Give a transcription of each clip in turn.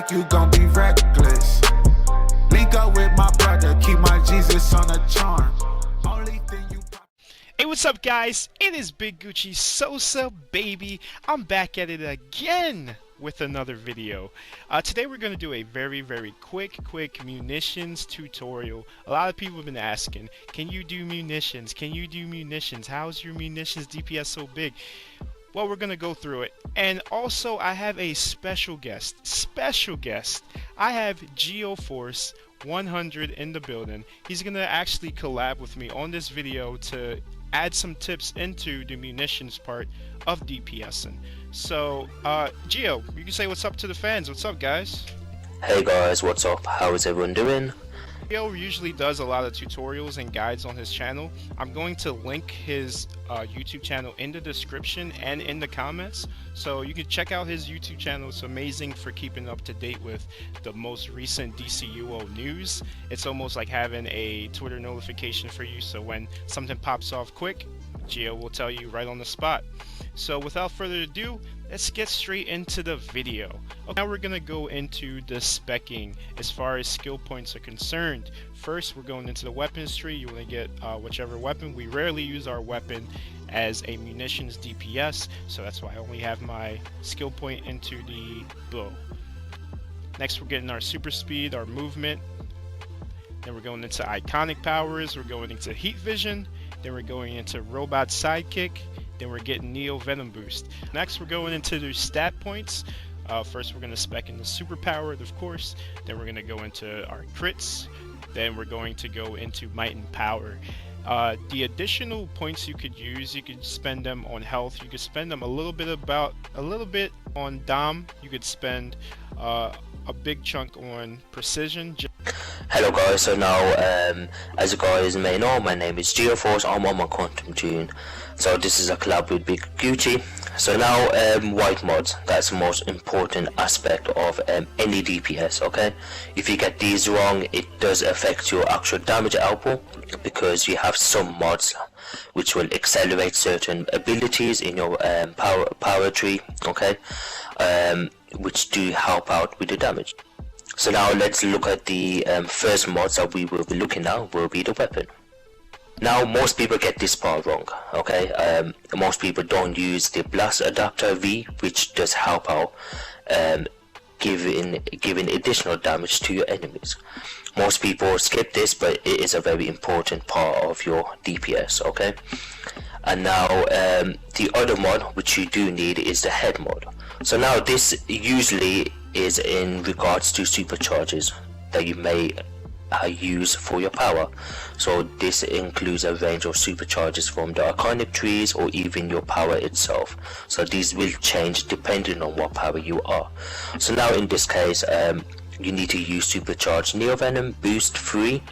like you gon' be reckless. Link up with my brother, keep my Jesus on a charm. Only thing you. Hey, what's up, guys? It is BigGucciSosaBaby. I'm back at it again with another video. Today we're going to do a very quick munitions tutorial. A lot of people have been asking, can you do munitions? Can you do munitions? How's your munitions DPS so big? Well, we're going to go through it. And also, I have a special guest. I have Geoforcee100 in the building. He's going to actually collab with me on this video to add some tips into the munitions part of DPSing. So, Geo, you can say what's up to the fans. What's up, guys? Hey guys, what's up? How is everyone doing? Geo usually does a lot of tutorials and guides on his channel. I'm going to link his YouTube channel in the description and in the comments, so you can check out his YouTube channel. It's amazing for keeping up to date with the most recent DCUO news. It's almost like having a Twitter notification for you, so when something pops off quick, Geo will tell you right on the spot. So without further ado, let's get straight into the video. Okay, now we're gonna go into the specking as far as skill points are concerned. First, we're going into the weapons tree. You want to get whichever weapon. We rarely use our weapon as a munitions DPS, so that's why I only have my skill point into the bow. Next, we're getting our super speed, our movement. Then we're going into iconic powers. We're going into heat vision. Then we're going into robot sidekick. Then we're getting Neo Venom boost. Next, we're going into the stat points. First, we're going to spec in the super powered, of course. Then we're going to go into our crits. Then we're going to go into might and power. The additional points you could use, you could spend them on health. You could spend them a little bit on dom. You could spend a big chunk on precision. Hello guys, so now as you guys may know, my name is Geoforce. I'm on my quantum tune, so this is a collab with Big Gucci. So now white mods, that's the most important aspect of any DPS. Okay, if you get these wrong, it does affect your actual damage output, because you have some mods which will accelerate certain abilities in your power tree, okay, which do help out with the damage. So now let's look at the first mods that we will be looking at, will be the weapon. Now most people get this part wrong, okay. Most people don't use the blast adapter V, which does help out giving additional damage to your enemies. Most people skip this, but it is a very important part of your DPS, okay. And now the other mod which you do need is the head mod. So now this usually is in regards to supercharges that you may use for your power. So this includes a range of supercharges from the iconic trees or even your power itself. So these will change depending on what power you are. So now in this case, you need to use supercharged Neo Venom boost 3.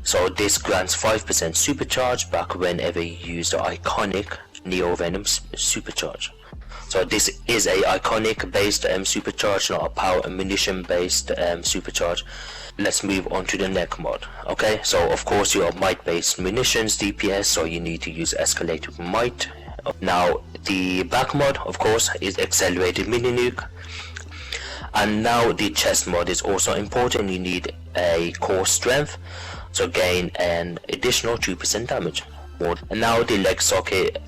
So this grants 5% supercharge back whenever you use the iconic Neo Venom supercharge. So this is a iconic based supercharge, not a power and munition based supercharge. Let's move on to the next mod. Okay, so of course you are might based munitions DPS, so you need to use escalated might. Now the back mod, of course, is accelerated mini nuke. And now the chest mod is also important. You need a core strength, so gain an additional 2% damage. And now the leg socket,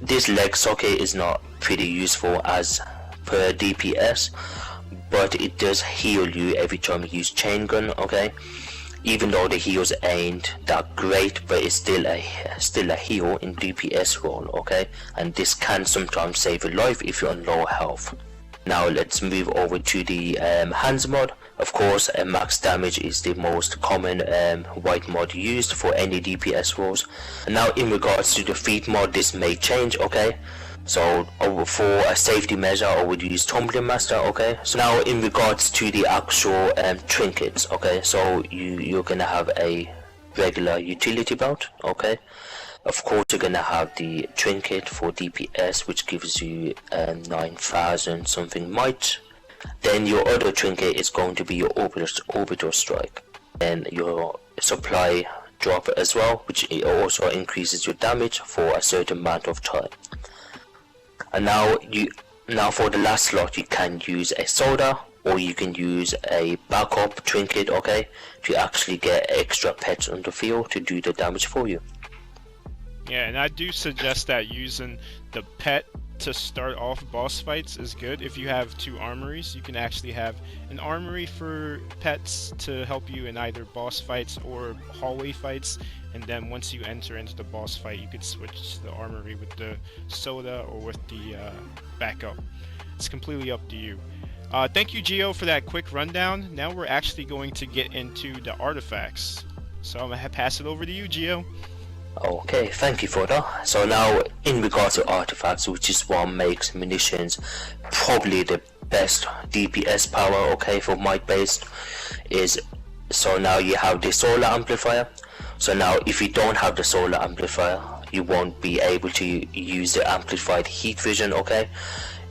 this leg socket is not pretty useful as per DPS, but it does heal you every time you use chain gun, okay. Even though the heals ain't that great, but it's still a heal in DPS role, okay. And this can sometimes save your life if you're on low health. Now let's move over to the hands mod. Of course, max damage is the most common white mod used for any DPS roles. And now in regards to the feet mod, this may change, okay. So for a safety measure, I would use Tumbling Master, okay. So now in regards to the actual trinkets, okay, so you're gonna have a regular utility belt, okay. Of course, you're gonna have the trinket for DPS, which gives you 9,000 something might. Then your other trinket is going to be your orbital strike, and your supply drop as well, which also increases your damage for a certain amount of time. And now Now for the last slot, you can use a soda or you can use a backup trinket, okay, to actually get extra pets on the field to do the damage for you. Yeah, and I do suggest that using the pet to start off boss fights is good. If you have 2 armories, you can actually have an armory for pets to help you in either boss fights or hallway fights, and then once you enter into the boss fight, you could switch to the armory with the soda or with the backup. It's completely up to you. Thank you, Geo, for that quick rundown. Now we're actually going to get into the artifacts. So I'm gonna pass it over to you, Geo. Okay, thank you for that. So now, in regards to artifacts, which is what makes munitions probably the best DPS power, okay, for might based, is so now you have the solar amplifier. So now, if you don't have the solar amplifier, you won't be able to use the amplified heat vision, okay?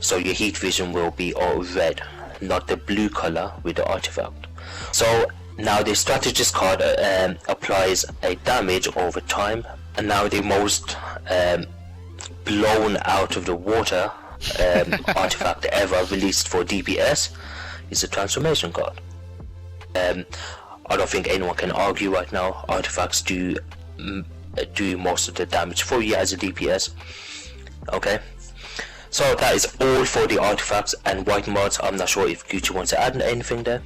So your heat vision will be all red, not the blue color with the artifact. So now the strategist card applies a damage over time, and now the most blown out of the water artifact ever released for DPS is the transformation card. I don't think anyone can argue right now. Artifacts do most of the damage for you as a DPS. Okay. So that is all for the artifacts and white mods. I'm not sure if Gucci wants to add anything there.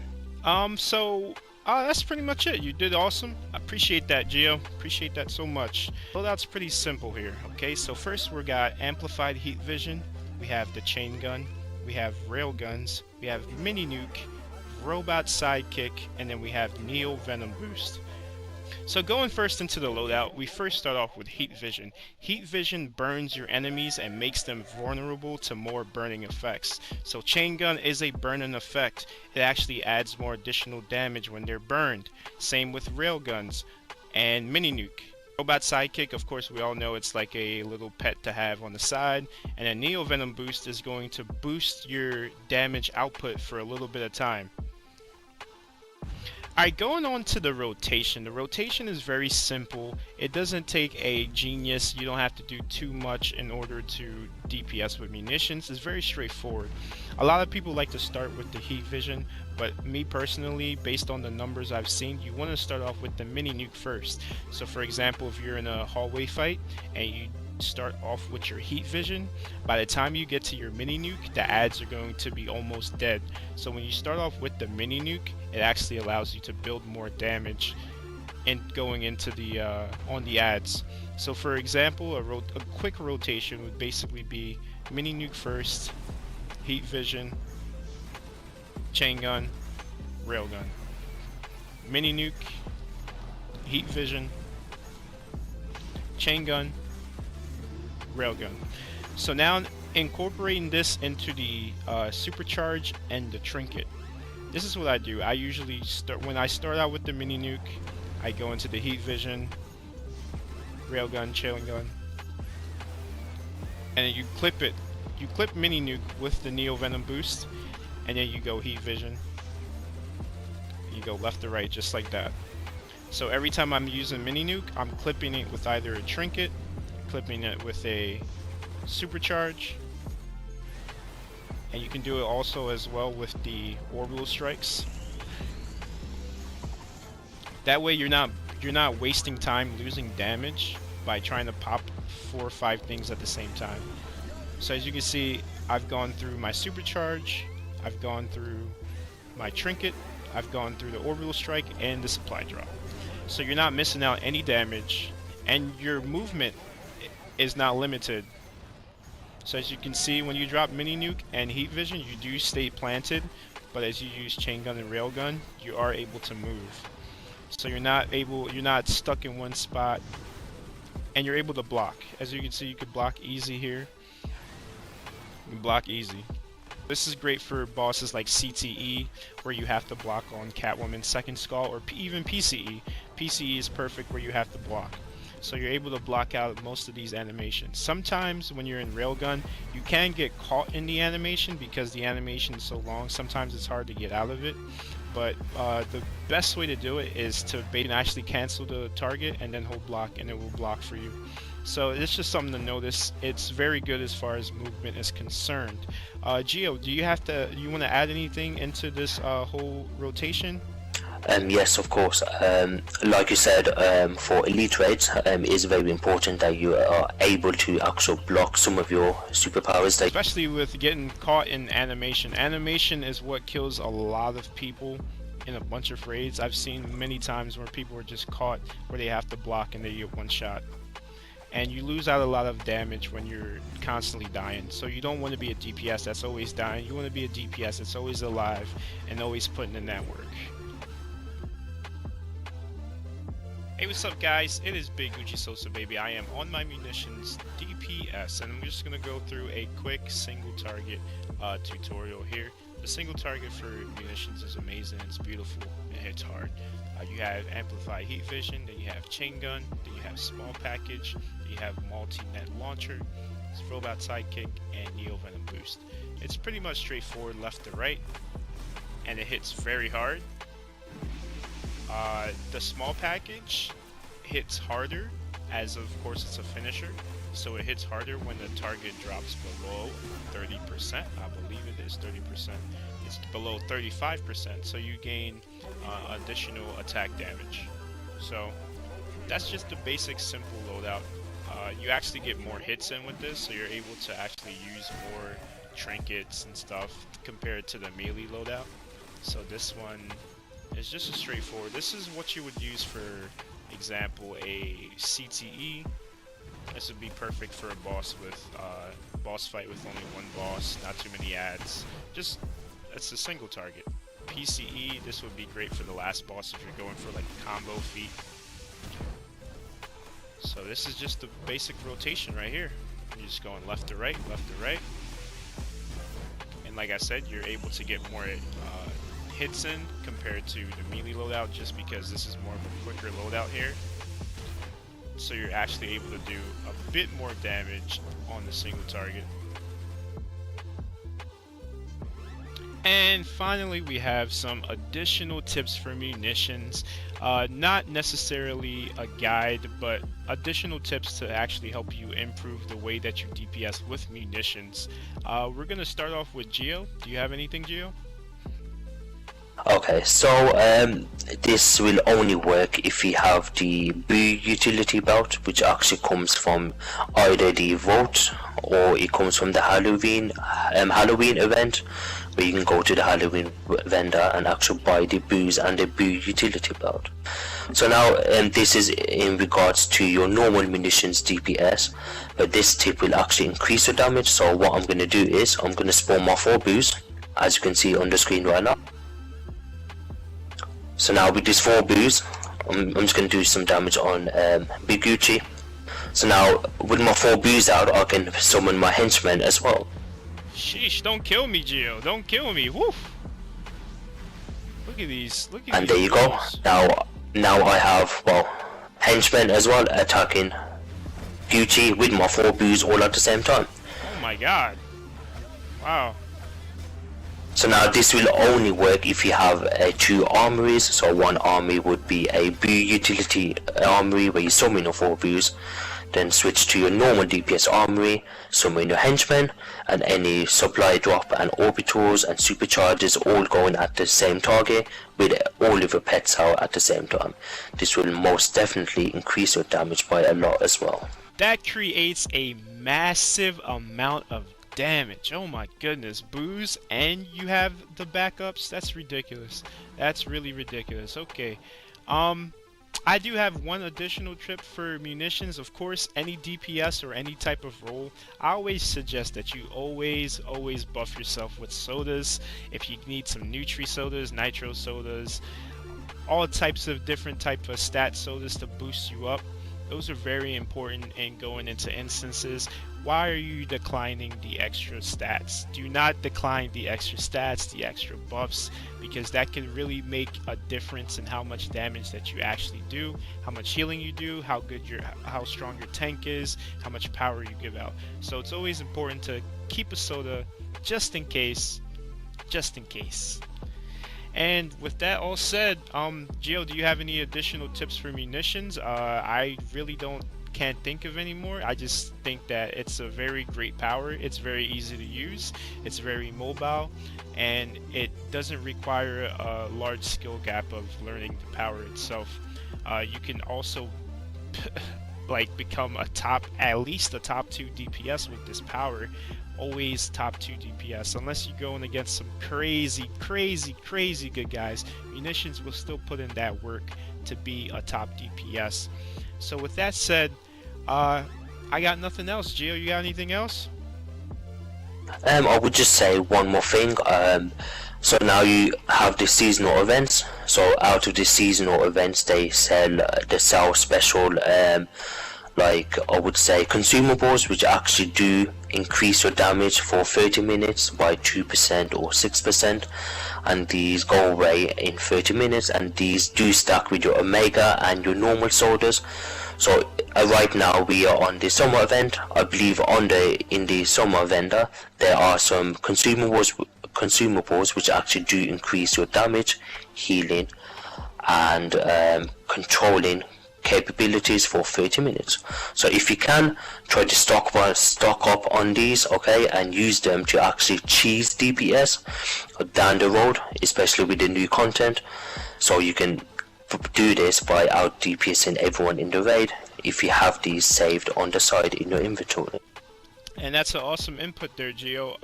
That's pretty much it. You did awesome. I appreciate that, Geo. Appreciate that so much. Loadout's pretty simple here. Okay, so first we got amplified heat vision. We have the chain gun. We have rail guns. We have mini nuke, robot sidekick, and then we have neo venom boost. So going first into the loadout, we first start off with heat vision. Heat vision burns your enemies and makes them vulnerable to more burning effects. So chain gun is a burning effect. It actually adds more additional damage when they're burned. Same with rail guns and mini nuke. Robot sidekick, of course, we all know it's like a little pet to have on the side. And a neo venom boost is going to boost your damage output for a little bit of time. Alright, going on to the rotation. The rotation is very simple. It doesn't take a genius. You don't have to do too much in order to DPS with munitions. It's very straightforward. A lot of people like to start with the heat vision, but me personally, based on the numbers I've seen, you want to start off with the mini nuke first. So for example, if you're in a hallway fight and you start off with your heat vision, by the time you get to your mini nuke, the ads are going to be almost dead. So when you start off with the mini nuke, it actually allows you to build more damage and going into the on the ads. So for example, a quick rotation would basically be mini nuke first, heat vision, chain gun, rail gun, mini nuke, heat vision, chain gun, railgun. So now incorporating this into the supercharge and the trinket. This is what I do. I usually start when I start out with the mini nuke. I go into the heat vision, railgun, chain gun, and then you clip it. You clip mini nuke with the neo venom boost, and then you go heat vision. You go left to right just like that. So every time I'm using mini nuke, I'm clipping it with either a trinket, clipping it with a supercharge, and you can do it also as well with the orbital strikes. That way you're not wasting time losing damage by trying to pop 4 or 5 things at the same time. So as you can see, I've gone through my supercharge, I've gone through my trinket, I've gone through the orbital strike and the supply drop. So you're not missing out any damage, and your movement is not limited. So as you can see, when you drop mini nuke and heat vision, you do stay planted, but as you use chain gun and rail gun, you are able to move. So you're not stuck in one spot, and you're able to block. As you can see, you can block easy here. You can block easy. This is great for bosses like CTE, where you have to block on Catwoman's second skull, or even PCE. PCE is perfect where you have to block. So you're able to block out most of these animations. Sometimes when you're in railgun, you can get caught in the animation because the animation is so long. Sometimes it's hard to get out of it. But the best way to do it is to bait and actually cancel the target and then hold block, and it will block for you. So it's just something to notice. It's very good as far as movement is concerned. Geo, do you want to add anything into this whole rotation? Yes, of course. Like you said, for elite raids, it is very important that you are able to actually block some of your superpowers. Especially with getting caught in animation. Animation is what kills a lot of people in a bunch of raids. I've seen many times where people are just caught where they have to block and they get one shot. And you lose out a lot of damage when you're constantly dying. So you don't want to be a DPS that's always dying. You want to be a DPS that's always alive and always putting in that work. Hey, what's up guys? It is BigGucciSosaBaby. I am on my munitions DPS and I'm just going to go through a quick single target tutorial here. The single target for munitions is amazing. It's beautiful. It hits hard. You have amplified heat vision, then you have chain gun, then you have small package, then you have multi-net launcher, robot sidekick, and neo venom boost. It's pretty much straightforward left to right, and it hits very hard. The small package hits harder, as of course it's a finisher, so it hits harder when the target drops below 30%. I believe it is 30%. It's below 35%, so you gain additional attack damage. So that's just the basic simple loadout. You actually get more hits in with this, so you're able to actually use more trinkets and stuff compared to the melee loadout. So this one is just a straightforward. This is what you would use, for example, a CTE. This would be perfect for a boss fight with only one boss, not too many ads. Just, it's a single target. PCE, this would be great for the last boss if you're going for like a combo feat. So this is just the basic rotation right here. You're just going left to right, left to right. And like I said, you're able to get more hits in compared to the melee loadout, just because this is more of a quicker loadout here. So you're actually able to do a bit more damage on the single target. And finally, we have some additional tips for munitions. Not necessarily a guide, but additional tips to actually help you improve the way that you DPS with munitions. We're going to start off with Geo. Do you have anything, Geo? Okay, so this will only work if you have the Boo utility belt, which actually comes from either the Vote or it comes from the Halloween event, where you can go to the Halloween vendor and actually buy the Boos and the Boo utility belt. So now this is in regards to your normal munitions DPS, but this tip will actually increase your damage. So what I'm going to do is I'm going to spawn my 4 Boos, as you can see on the screen right now. So now with these 4 Boos, I'm just going to do some damage on Big Gucci. So now with my 4 Boos out, I can summon my henchmen as well. Sheesh, don't kill me, Geo. Don't kill me. Woof. Look at these. Look at and these. There you go. Now I have, well, henchmen as well attacking Gucci with my 4 Boos all at the same time. Oh my god. Wow. So now this will only work if you have 2 armories. So one army would be a Boo utility armory where you summon your 4 Boos, then switch to your normal DPS armory, summon your henchmen, and any supply drop and orbitals and supercharges all going at the same target with all of your pets out at the same time. This will most definitely increase your damage by a lot as well. That creates a massive amount of damage. Oh my goodness. Boos and you have the backups? That's ridiculous. That's really ridiculous. Okay. I do have one additional tip for munitions. Of course, any DPS or any type of role, I always suggest that you always buff yourself with sodas. If you need some Nutri sodas, Nitro sodas, all types of different type of stat sodas to boost you up. Those are very important in going into instances. Why are you declining the extra stats? Do not decline the extra stats, the extra buffs, because that can really make a difference in how much damage that you actually do, how much healing you do, how strong your tank is, how much power you give out. So it's always important to keep a soda just in case. And with that all said, Gio, do you have any additional tips for munitions? I really don't can't think of anymore. I just think that it's a very great power. It's very easy to use. It's very mobile, and it doesn't require a large skill gap of learning the power itself. You can also like become at least a top 2 DPS with this power. Always top 2 DPS, unless you're going against some crazy good guys. Munitions will still put in that work to be a top DPS. So with that said, I got nothing else. Gio, you got anything else? I would just say one more thing. So now you have the seasonal events. So out of the seasonal events, they sell special, like I would say, consumables, which actually do increase your damage for 30 minutes by 2% or 6%, and these go away in 30 minutes, and these do stack with your Omega and your normal soldiers. So right now we are on the summer event. I believe in the summer event there are some consumables which actually do increase your damage, healing, and controlling capabilities for 30 minutes. So if you can, try to stock up on these, okay, and use them to actually cheese DPS down the road, especially with the new content. So you can do this by out DPSing everyone in the raid if you have these saved on the side in your inventory. And that's an awesome input there, Gio.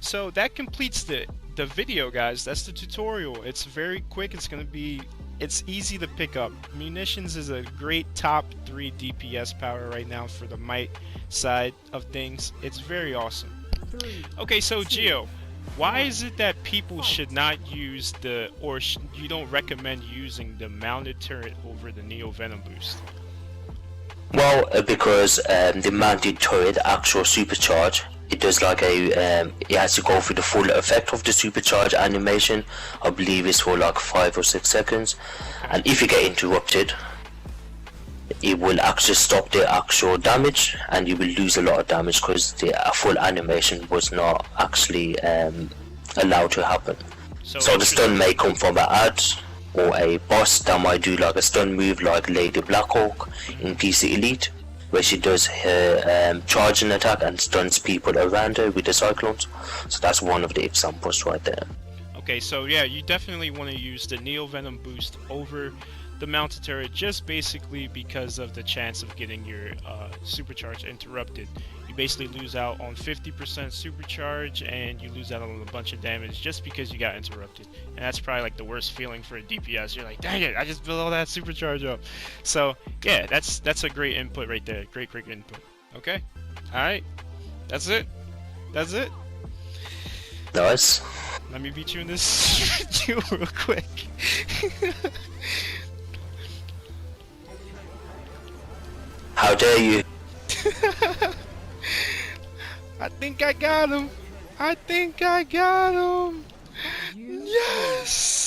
So that completes the video, guys. That's the tutorial. It's very quick. It's easy to pick up. Munitions is a great top 3 DPS power right now for the might side of things. It's very awesome. Okay, so Gio, why is it that people should not use you don't recommend using the mounted turret over the Neo Venom boost? Well, because the mounted turret actual supercharge, it does like it has to go through the full effect of the supercharge animation. I believe it's for like 5 or 6 seconds, and if you get interrupted, it will actually stop the actual damage, and you will lose a lot of damage because the full animation was not actually allowed to happen. So the stun may come from an ad or a boss that might do like a stun move like Lady Blackhawk in PC Elite, where she does her charging attack and stuns people around her with the cyclones. So that's one of the examples right there. Okay, so yeah, you definitely want to use the Neo Venom boost over the mounted turret, just basically because of the chance of getting your supercharge interrupted. You basically lose out on 50% supercharge, and you lose out on a bunch of damage just because you got interrupted. And that's probably like the worst feeling for a DPS. You're like, dang it, I just built all that supercharge up. So yeah, that's a great input right there. Great input. Okay, all right, that's it. Nice. Let me beat you in this real quick. How dare you? I think I got him. Yes!